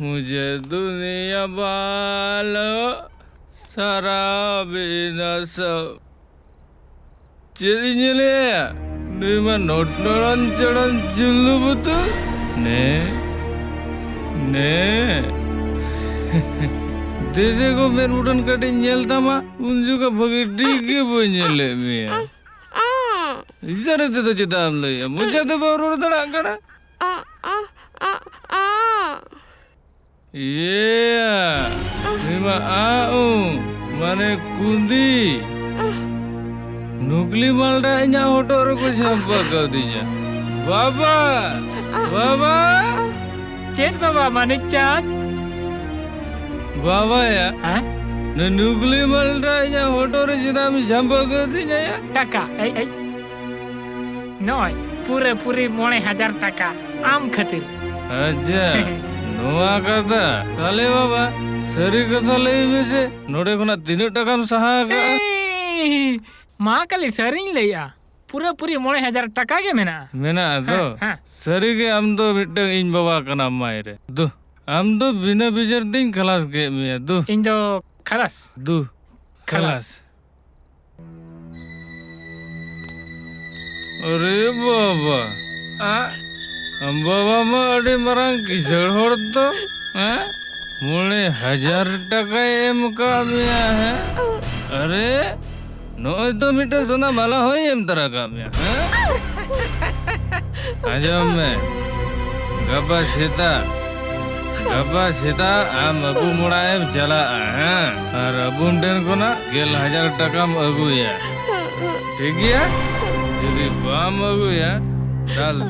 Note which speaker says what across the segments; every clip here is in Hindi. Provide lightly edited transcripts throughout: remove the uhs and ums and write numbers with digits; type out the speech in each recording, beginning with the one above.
Speaker 1: मुझे दुनिया वालो सारा बिना सब चलिए ले निमा नोट नोड़न चढ़न चुल्लू बुतु ने देशे को मैं उड़न कटे नियलता माँ उन्जु का भगी डीके बोझले मिया इधर ते तो चिता हम ले मुझे तो बाहर उड़ता करा ये निमा माने कुंदी नुकली मालडा इन्या होटो को झंपा कर दिया बाबा बाबा
Speaker 2: चेत बाबा मानिक चाँद
Speaker 1: बाबा या नुकली मालडा इन्या होटो रे जिदा में झंपा कर दिया या
Speaker 2: टका नॉय पूरी 9,000 टका आम खातिर
Speaker 1: अच्छा नोआ कथा ताले बाबा सरी कथा लई में से नोडे कोना 3 टका में सहा का
Speaker 2: माँ कली सरिंग लिया पूरी 9,000 टका के मेना
Speaker 1: तो सरी के हम तो मिट्टे इन बाबा का नाम मायरे दो हम तो बिना बिजर दिन खलास के मिया दो
Speaker 2: इन जो खलास
Speaker 1: दो खलास अरे बाबा हम बाबा मा अड़े मरंग किसड़ होड़ तो 9,000 टका एम का मिया है अरे नो तो मिटे सोना माला हो एम तरह का मिया आजम में गब्बा सीता आम अबू मुड़ा एम चला और अबू टेन को ना 1,000 टका में अगुया ठीक है यदि बाम अगुया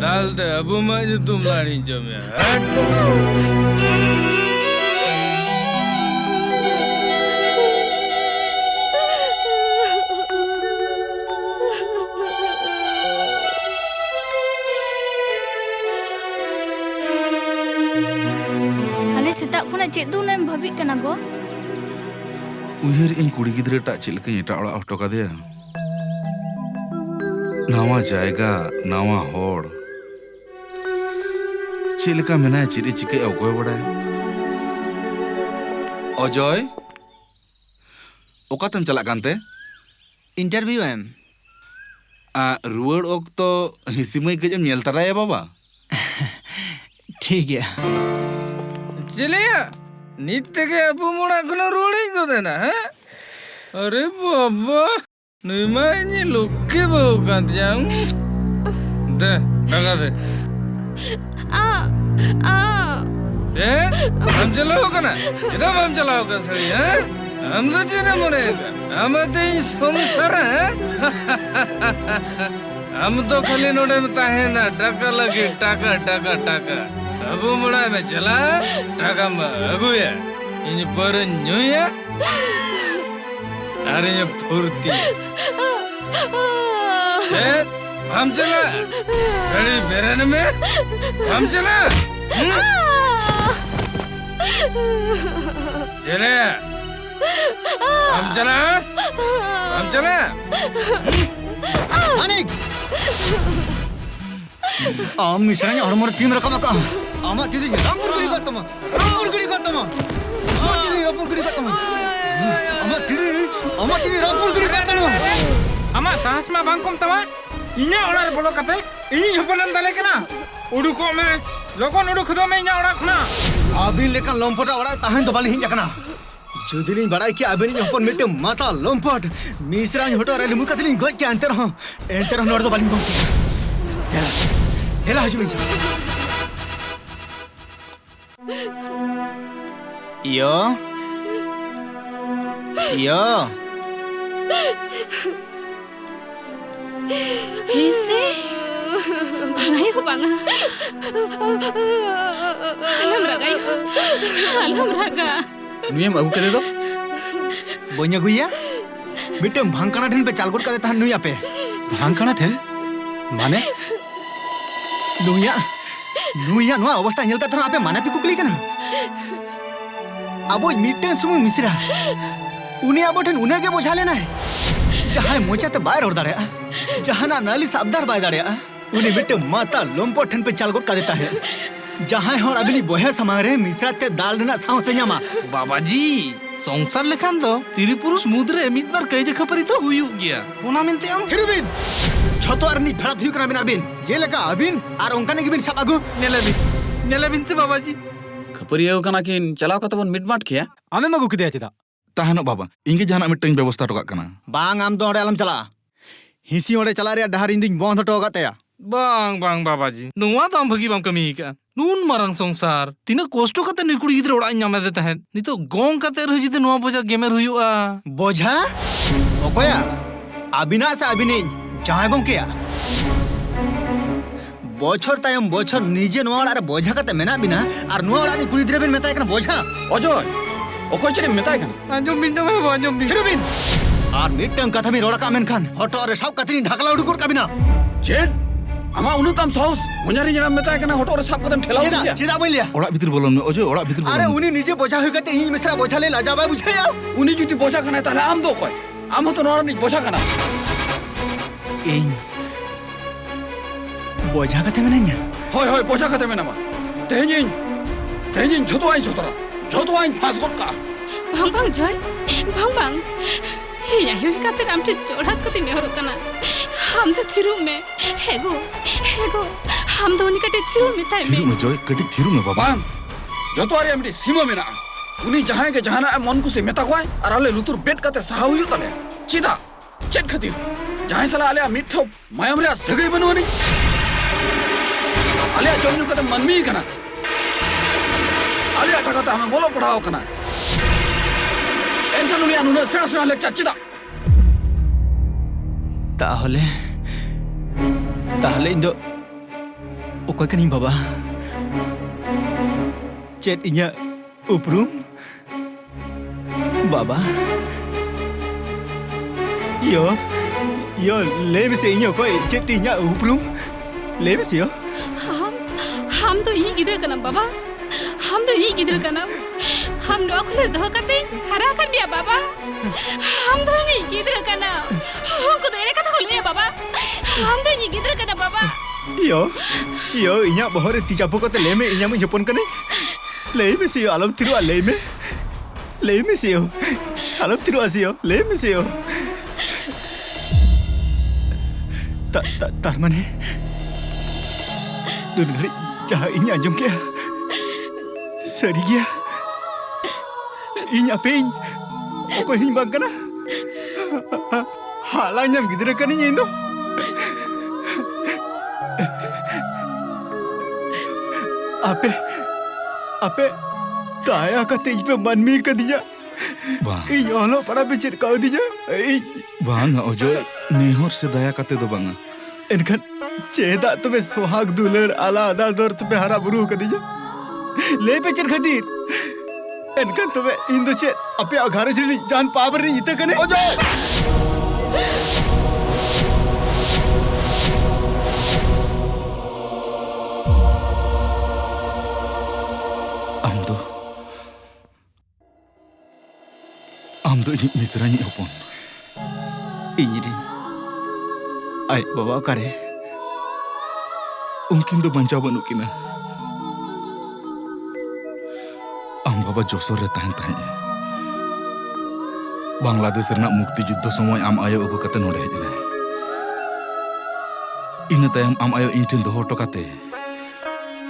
Speaker 1: दाल दे अबू मज तुम लाड़ी जमिया
Speaker 3: सेता खुना चेदू नेम भाभी कना गो
Speaker 4: उयर इन कुड़ी गिद्रे टा चिलके एटा ओड़ा ऑटो का दे नावा जायगा नावा होड़ चिलका मेना चिरी चिके अगोय बड़ा अजय ओकातम चला कानते
Speaker 5: इंटरव्यू एम
Speaker 4: रुवड़ ओक्तो हिसिमय गजम नेल तराया बाबा
Speaker 5: ठीक है
Speaker 1: चलिए नित्य के अबू मुड़ा खुना रोड़ी को देना है अरे बाबा निमा इन्हीं लोग के बहु कांत जाऊं दे लगा दे हम चलाओ ना इधर हम चलाओ का सही है हम तो चीने मुड़े हम तो इन संसार है हम तो खाली नोड़े में ताहे ना टका लगे टका अबू मुड़ा में चला टका में अगुया इन पर न्यूया अरे ये फुर्ती हम चला गाड़ी बेरन में हम चला चले हम चला
Speaker 5: अनिक आम मिश्रण और मोर तीन रकम का आमा दीदी रामपुर गड़ी का तमा आमा दीदी रामपुर गड़ी का तमा आमा दीदी रामपुर गड़ी का तमा
Speaker 2: आमा साहस में बांकुम तमा इन्हें ओड़ा बोलो कते इन हपनन दले केना उडुको में लोगन उडुक दो में इन्हें ओड़ा खुना
Speaker 5: आबिन लेकर लंपटा ओड़ा ताहन तो बाली हिं जकना जुदिलिन बड़ाई कि आबिन हपन मिटे माता लंपट मिश्रण हटो रे लिमु कतलिन गय के अंतर नोड़ दो बाली दो हेला हजू मिसा यो
Speaker 3: हिसे bangai ho banga alam raga
Speaker 5: नुयम अगु करे दो बोnya गुया मिटे भांकना ठेन पे चालगोट का देता नुया पे भांकना ठेन माने नुया नो अवस्था नेल का थरा आपे माने पे कुकली कना अबो मिटे सुमु मिश्रा उनी अबो ठेन उना के बोझा लेना है जहां मोचा ते बाय रोड दाड़े जहां ना नाली साबदार बाय दाड़े उन्हें बेटे माता लोम्पो ठन पे चाल गोट का देता है जहां हर अबिनी बोहे समारे मिश्रा ते दाल रेना साव से ᱧᱟᱢᱟ
Speaker 4: बाबाजी संसार लेखान दो तिरी पुरुष मुद्रे मिदबार कईजे खपरी तो हुयुग गया ओना मेनते आम
Speaker 5: थिरुबिन झोतो आरनी फेड़ा थुयु कना बिना बिन जे लेका अबिन आर ओंकाने गिबिन सब आगु
Speaker 4: नेलेबिन से बाबाजी
Speaker 6: खपरियाव कना किन चलाव कते बन मिटमाट किया
Speaker 5: आमे मगु किदे चेदा
Speaker 4: ताहनो बाबा इंगे जहाना मिटंग व्यवस्था टोका कना
Speaker 5: बांग आम दो ओडे आलम चला हिसी ओडे चला रे डहार इंदिन बंद टोका तया
Speaker 4: बांग बांग बाबाजी नुवा तो आम भगी बाम कमी का नून मारंग संसार तीना कष्ट कते नुई कुड़ी गिद्रे ओड़ा ᱧᱟᱢ दे तहन नितो गोंग कते रह जुदि नुवा बोझा गेमेर हुयुआ
Speaker 5: बोझा ओकोया अबिना से अबिनी जहां गोंकेया बोछर तायम बोछर निजे नुवा ओड़ा रे बोझा कते मेना बिना आर नुवा ओड़ा नि कुड़ी गिद्रे बिन मेताय कना बोझा
Speaker 6: अजय ओको चने मेताय कना
Speaker 4: आंजम बिन दमे आंजम बिन
Speaker 5: थिरुबिन आर निटंग कथा मी रोड़ा का मेनखान हटो रे सब कतनी ढाकला उडुकुर का बिना
Speaker 6: चेन आमा उनु ताम साहस मुन्यारी जरा मेताय कना हटो रे साब कदम ठेलाव
Speaker 5: चेदा
Speaker 6: दिया
Speaker 5: चेदा बोलिया
Speaker 4: ओड़ा भीतर बोलन में अजय ओड़ा भीतर
Speaker 5: अरे उनी निजे बोझा हुई कते इन मिश्रा बोझा ले लाजाबा बुझाया
Speaker 6: उनी जुति बोझा कना ताले आम दो कोय आम तो नोरानी बोझा कना
Speaker 5: इन बोझा कते मेना냐
Speaker 6: होय होय बोझा कते मेनामा तेहिन झोतो आइन सोतरा झोतो आइन फास गोट का
Speaker 3: भांग भांग जय भांग भांग या यो काते नाम ठे चोड़ा कति नेहरो कना हम तो थिरु में हेगो हम दोनी कटे थिरु में ताई
Speaker 4: थिरु में जय कटी थिरु में बाबा
Speaker 6: बांग झोतो आरे मिटी सीमा मेना उनी जहां के जहाना मन को से मेता कोय और आले लुतुर बेट कते सहा हुयु तले चिदा चेट खतिर जहां सला आले मिठो मायाम रे सगई बनवनी आले जमनु कते मनमी कना आले टकता हमें बोलो पढ़ाओ कना एनखान उनी अनुना सेरा लेक्चर चिदा ताहले
Speaker 5: इंदो ओकोय कनी बाबा चेत इnya उपरूम बाबा यो ले से इnya ओकोय चेत इnya उपरूम ले से यो
Speaker 3: हम तो ई गिदर कना बाबा हम तो ई गिदर कना हम नौकरी दो कते हरा कर दिया बाबा हम तो नहीं गिदर कना हम को देरे कथा खोलिए बाबा हम तो नहीं गिदर कना बाबा
Speaker 5: यो इnya बहरे तिजापो कते ले में इnya में जपन कने ले में से यो आलम तिरु ले में से यो आलम तिरु आसियो ले में से यो तार माने दुन घड़ी जहां इnya अंजम के सरी गया इnya पेኝ ओको हिं बांग कना हाला nyam गिदरे कनी इंदो आपे ताया कते इज पे मनमी कदिया
Speaker 4: बांग
Speaker 5: इ योलो पड़ा पे चिरकाव दिया
Speaker 4: बांग अजय नेहर से दया कते दो बांग
Speaker 5: एनखन चेदा तुम्हें सोहाग दुलर आला आदा दर तुम्हें हरा बुरू कदिया ले पे चिर खदीर एनखन तुम्हें इंदो चे अपे घरे जनी जान पावर नी इते कने अजय आम दो इनी मिस्रानी होपन इनी आई बाबा करे उनकिन दो बंचा बनु किना आम बाबा जोसोर रे तहन बांग्लादेश रना मुक्ति युद्ध समय आम आयो अगु कते नोडे हेजना इना तायम आम आयो इन ठेन दोहो टोकाते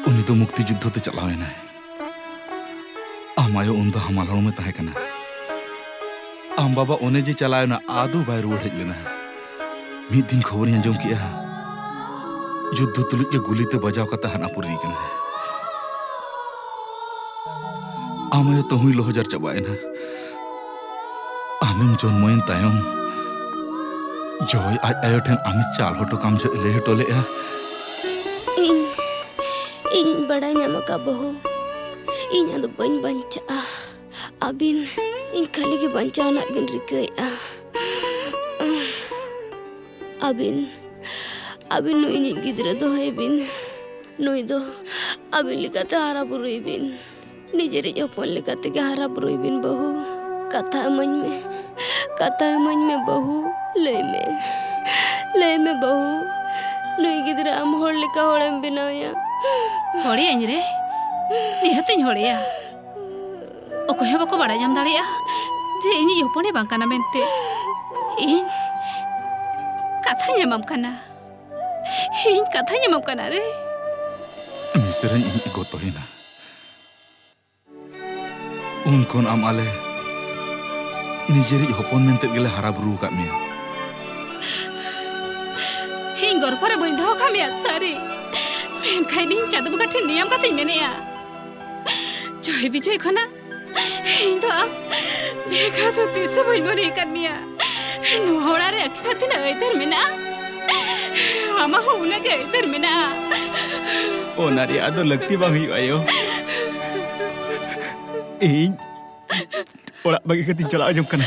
Speaker 5: उनी तो मुक्ति युद्ध ते चलावेना आम आयो उन दो हमाल में तहे कना आम बाबा ओने जे चलावेना आदू बाय रुवाड़ हेज लेना मिद दिन खबर अंजम किया युद्ध तुलुज के गुली ते बजाव कता हनापुरी कना आमायो तो हुई लोहजार चबाएना आमेम जन्मयन तायम जय आज आयो ठेन आमे चाल होटो काम जो ले हटोले आ
Speaker 7: इन बड़ा ᱧᱟᱢᱟ का बहू इन दो बन बंचा अबिन इन खाली के बंचाव ना बिन रिकया अबिन नुई नि गिद्रा दो है बिन नुई दो अबिन लिकाते हारा बुरुई बिन निजेरे जपन लिकाते के हारा बुरुई बिन बहू कथा मन में बहू ले में बहू ᱱᱩᱭ ᱜᱤᱫᱽᱨᱟᱹ ᱟᱢ ᱦᱚᱲ ᱞᱮᱠᱟ ᱦᱚᱲᱮᱢ ᱵᱮᱱᱟᱣᱮᱭᱟ
Speaker 3: ᱦᱚᱲᱮᱭᱟᱹᱧ ᱨᱮ ᱱᱤᱦᱟᱹᱛᱤᱧ ᱦᱚᱲᱮᱭᱟ ᱚᱠᱚᱭ ᱦᱚᱸ ᱵᱟᱠᱚ ᱵᱟᱲᱟᱭ ᱧᱟᱢ ᱫᱟᱲᱮᱭᱟᱜᱼᱟ ᱡᱮ ᱤᱧᱤᱡ ᱦᱚᱯᱚᱱᱮ ᱵᱟᱝ ᱠᱟᱱᱟ ᱢᱮᱱᱛᱮ ᱤᱧ ᱠᱟᱛᱷᱟᱧ ᱮᱢᱟᱢ ᱠᱟᱱᱟ ᱤᱧ ᱠᱟᱛᱷᱟᱧ ᱮᱢᱟᱢ ᱠᱟᱱᱟ ᱨᱮ
Speaker 8: ᱢᱤᱥᱨᱟᱧ ᱤᱧ ᱜᱚᱛᱚᱭᱮᱱᱟ ᱩᱱ ᱠᱷᱚᱱ ᱟᱢ ᱟᱞᱮ ᱱᱤᱡᱮᱨᱤᱡ ᱦᱚᱯᱚᱱ ᱢᱮᱱᱛᱮ ᱜᱮᱞᱮ ᱦᱟᱨᱟ ᱵᱩᱨᱩ ᱟᱠᱟᱫ ᱢᱮᱭᱟ
Speaker 3: ᱤᱧ ᱜᱚᱨᱵᱷᱚ ᱨᱮ ᱵᱟᱹᱧ ᱫᱚᱦᱚ ᱠᱟᱜ ᱢᱮᱭᱟ ᱥᱟᱹᱨᱤ ᱢᱮᱱᱠᱷᱟᱱ ᱤᱧ ᱪᱟᱸᱫᱳ ᱵᱚᱸᱜᱟ ᱴᱷᱮᱱ ᱱᱤᱭᱟᱹᱢ ᱠᱟᱛᱮᱧ ᱢᱮᱱᱮᱜᱼᱟ ᱡᱚᱭ ᱵᱤᱡᱚᱭ ᱠᱷᱚᱱᱟᱜ ᱤᱧ ᱫᱚ ᱟᱢ ᱵᱷᱮᱜᱟ ᱫᱚ ᱛᱤᱥ ᱦᱚᱸ ᱵᱟᱹᱧ ᱢᱚᱱᱮ ᱟᱠᱟᱫ ᱢᱮᱭᱟ ᱱᱚᱣᱟ ᱚᱲᱟᱜ ᱨᱮ ᱟᱹᱠᱤᱱᱟᱜ ᱛᱤᱱᱟᱹᱜ ᱟᱹᱭᱫᱟᱹᱨ ᱢᱮᱱᱟᱜᱼᱟ ᱟᱢᱟᱜ ᱦᱚᱸ ᱩᱱᱟᱹᱜ ᱜᱮ ᱟᱹᱭᱫᱟᱹᱨ ᱢᱮᱱᱟᱜᱼᱟ
Speaker 5: ᱚᱱᱟ ᱨᱮᱭᱟᱜ ᱫᱚ ᱞᱟᱹᱠᱛᱤ ᱵᱟᱝ ᱦᱩᱭᱩᱜᱼᱟ ᱟᱭᱳ ᱤᱧ ᱚᱲᱟᱜ ᱵᱟᱹᱜᱤ ᱠᱟᱛᱮᱧ ᱪᱟᱞᱟᱣ ᱡᱚᱝ ᱠᱟᱱᱟ